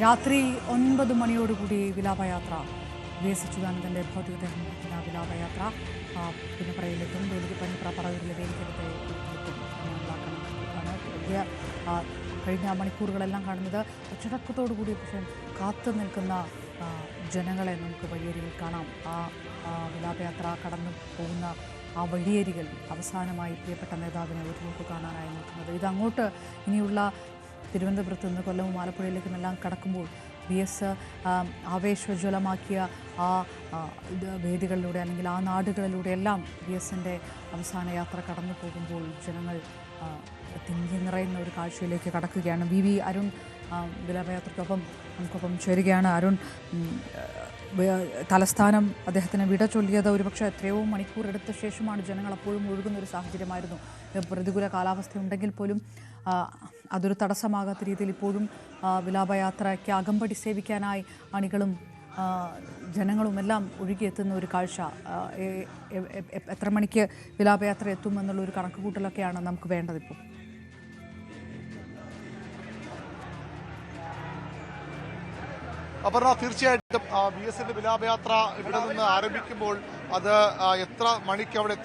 രാത്രി 9 മണിയോടുകൂടി വിലാപയാത്ര വി.എസ്. അച്യുതാനന്ദൻ്റെ ഭൗതികദേഹം വിലാപയാത്ര പുന്നപ്രയിലെത്തും. പന്നിപ്ര പറവൂരിലെ വേലിക്കടുത്ത് എത്തും. വലിയ കഴിഞ്ഞ മണിക്കൂറുകളെല്ലാം കാണുന്നത് അച്ചടക്കത്തോടുകൂടി പക്ഷേ കാത്തു നിൽക്കുന്ന ജനങ്ങളെ നമുക്ക് വഴിയരികിൽ കാണാം. ആ വിലാപയാത്ര കടന്നു പോകുന്ന ആ വഴിയരികൾ അവസാനമായി പ്രിയപ്പെട്ട നേതാവിനെ ഒരു നോക്ക് കാണാനായി നിൽക്കുന്നത്. ഇതങ്ങോട്ട് ഇനിയുള്ള തിരുവനന്തപുരത്ത് നിന്ന് കൊല്ലവും ആലപ്പുഴയിലേക്കുമെല്ലാം കടക്കുമ്പോൾ വി.എസ്. ആവേശോജ്വലമാക്കിയ ആ വേദികളിലൂടെ അല്ലെങ്കിൽ ആ നാടുകളിലൂടെയെല്ലാം വി.എസിൻ്റെ അവസാന യാത്ര കടന്നു പോകുമ്പോൾ ജനങ്ങൾ തിങ്ങി നിറയുന്ന ഒരു കാഴ്ചയിലേക്ക് കടക്കുകയാണ്. വി അരുൺ വിലാപയാത്രയ്ക്കൊപ്പം നമുക്കൊപ്പം ചേരുകയാണ്. അരുൺ, തലസ്ഥാനം അദ്ദേഹത്തിന് വിട ചൊല്ലിയത് ഒരുപക്ഷെ എത്രയോ മണിക്കൂർ എടുത്ത ശേഷമാണ്. ജനങ്ങൾ അപ്പോഴും ഒഴുകുന്ന ഒരു സാഹചര്യമായിരുന്നു. പ്രതികൂല കാലാവസ്ഥ ഉണ്ടെങ്കിൽ പോലും അതൊരു തടസ്സമാകാത്ത രീതിയിൽ ഇപ്പോഴും വിലാപയാത്രയ്ക്ക് അകമ്പടി സേവിക്കാനായി അണികളും ജനങ്ങളുമെല്ലാം ഒഴുകിയെത്തുന്ന ഒരു കാഴ്ച. എത്ര മണിക്ക് വിലാപയാത്ര എത്തുമെന്നുള്ളൊരു കണക്കുകൂട്ടലൊക്കെയാണ് നമുക്ക് വേണ്ടതിപ്പോൾ. അപർണ, തീർച്ചയായിട്ടും വി.എസിന്റെ വിലാപയാത്ര ഇവിടെ നിന്ന് ആരംഭിക്കുമ്പോൾ അത് എത്ര മണിക്ക് അവിടെ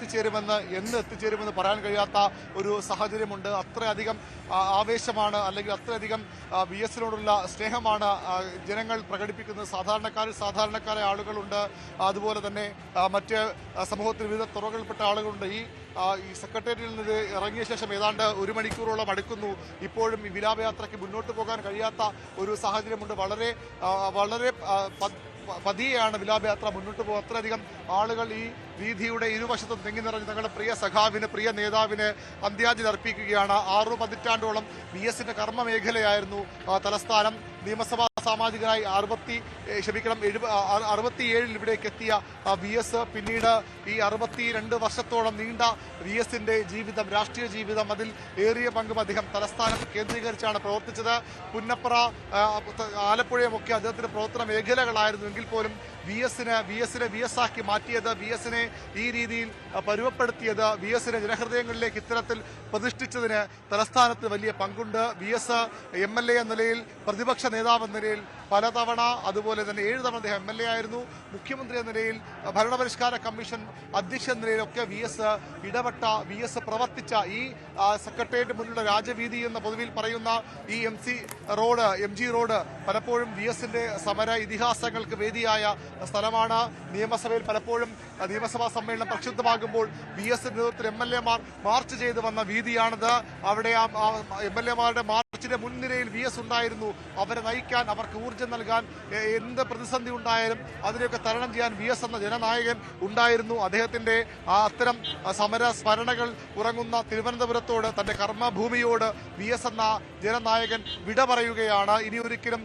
എന്ന് എത്തിച്ചേരുമെന്ന് പറയാൻ കഴിയാത്ത ഒരു സാഹചര്യമുണ്ട്. അത്രയധികം ആവേശമാണ്, അല്ലെങ്കിൽ അത്രയധികം വി.എസിനോടുള്ള സ്നേഹമാണ് ജനങ്ങൾ പ്രകടിപ്പിക്കുന്നത്. സാധാരണക്കാരായ ആളുകളുണ്ട്, അതുപോലെ തന്നെ മറ്റ് സമൂഹത്തിൽ വിവിധ തുറകളിൽപ്പെട്ട ആളുകളുണ്ട്. ഈ സെക്രട്ടേറിയറ്റിൽ നിന്ന് ഇറങ്ങിയ ശേഷം ഏതാണ്ട് 1 മണിക്കൂറോളം അടുക്കുന്നു. ഇപ്പോഴും ഈ വിലാപയാത്രയ്ക്ക് മുന്നോട്ട് പോകാൻ കഴിയാത്ത ഒരു സാഹചര്യമുണ്ട്. വളരെ പതിയെയാണ് വിലാപയാത്ര മുന്നോട്ട് പോകുക. അത്രയധികം ആളുകൾ ഈ വീഥിയുടെ ഇരുവശത്തും തിങ്ങി നിറഞ്ഞ് തങ്ങളുടെ പ്രിയ സഖാവിന്, പ്രിയ നേതാവിന് അന്ത്യാഞ്ജലി അർപ്പിക്കുകയാണ്. 6 പതിറ്റാണ്ടോളം വി.എസിന്റെ കർമ്മ മേഖലയായിരുന്നു തലസ്ഥാനം. നിയമസഭാ സാമാജികനായി 67 ഇവിടേക്ക് എത്തിയ വി.എസ്. പിന്നീട് ഈ 62 വർഷത്തോളം നീണ്ട വി.എസിന്റെ ജീവിതം, രാഷ്ട്രീയ ജീവിതം, അതിൽ ഏറിയ പങ്കും അദ്ദേഹം തലസ്ഥാനം കേന്ദ്രീകരിച്ചാണ് പ്രവർത്തിച്ചത്. പുന്നപ്ര, ആലപ്പുഴയുമൊക്കെ അദ്ദേഹത്തിന്റെ പ്രവർത്തന മേഖലകളായിരുന്നു. എങ്കിൽ പോലും വി.എസിനെ വി.എസ്. ആക്കി മാറ്റിയത്, വി.എസിനെ ഈ രീതിയിൽ പരുവപ്പെടുത്തിയത്, വി.എസിനെ ജനഹൃദയങ്ങളിലേക്ക് ഇത്തരത്തിൽ പ്രതിഷ്ഠിച്ചതിന് തലസ്ഥാനത്ത് വലിയ പങ്കുണ്ട്. വി.എസ്. എം.എൽ.എ. എന്ന നിലയിൽ, പ്രതിപക്ഷ നേതാവ് എന്ന നിലയിൽ പലതവണ, അതുപോലെ തന്നെ 7 തവണ അദ്ദേഹം എം.എൽ.എ. ആയിരുന്നു. മുഖ്യമന്ത്രി എന്ന നിലയിൽ, ഭരണപരിഷ്കാര കമ്മീഷൻ അധ്യക്ഷൻ എന്ന നിലയിലൊക്കെ വി.എസ്. ഇടപെട്ട, വി.എസ്. പ്രവർത്തിച്ച ഈ സെക്രട്ടേറിയറ്റ് മുന്നിലുള്ള രാജവീതി എന്ന പൊതുവിൽ പറയുന്ന ഈ എം ജി റോഡ് പലപ്പോഴും വി.എസിന്റെ സമര ഇതിഹാസങ്ങൾക്ക് വേദിയായ സ്ഥലമാണ്. നിയമസഭയിൽ പലപ്പോഴും നിയമസഭാ സമ്മേളനം പ്രക്ഷുബ്ധമാകുമ്പോൾ വി.എസ്. നേതൃത്വത്തിൽ എം.എൽ.എമാർ മാർച്ച് ചെയ്ത് വന്ന വീതിയാണിത്. അവിടെ എം.എൽ.എമാരുടെ മാർച്ചിന് സമരത്തിന്റെ മുൻനിരയിൽ VS ഉണ്ടായിരുന്നു. അവരെ നയിക്കാൻ, അവർക്ക് ഊർജ്ജം നൽകാൻ, എന്ത് പ്രതിസന്ധി ഉണ്ടായാലും അതിനെയൊക്കെ തരണം ചെയ്യാൻ VS എന്ന ജനനായകൻ ഉണ്ടായിരുന്നു. അദ്ദേഹത്തിന്റെ അത്തരം സമര സ്മരണകൾ ഉറങ്ങുന്ന തിരുവനന്തപുരത്തോട്, തന്റെ കർമ്മഭൂമിയോട് VS എന്ന ജനനായകൻ വിട പറയുകയാണ്. ഇനി ഒരിക്കലും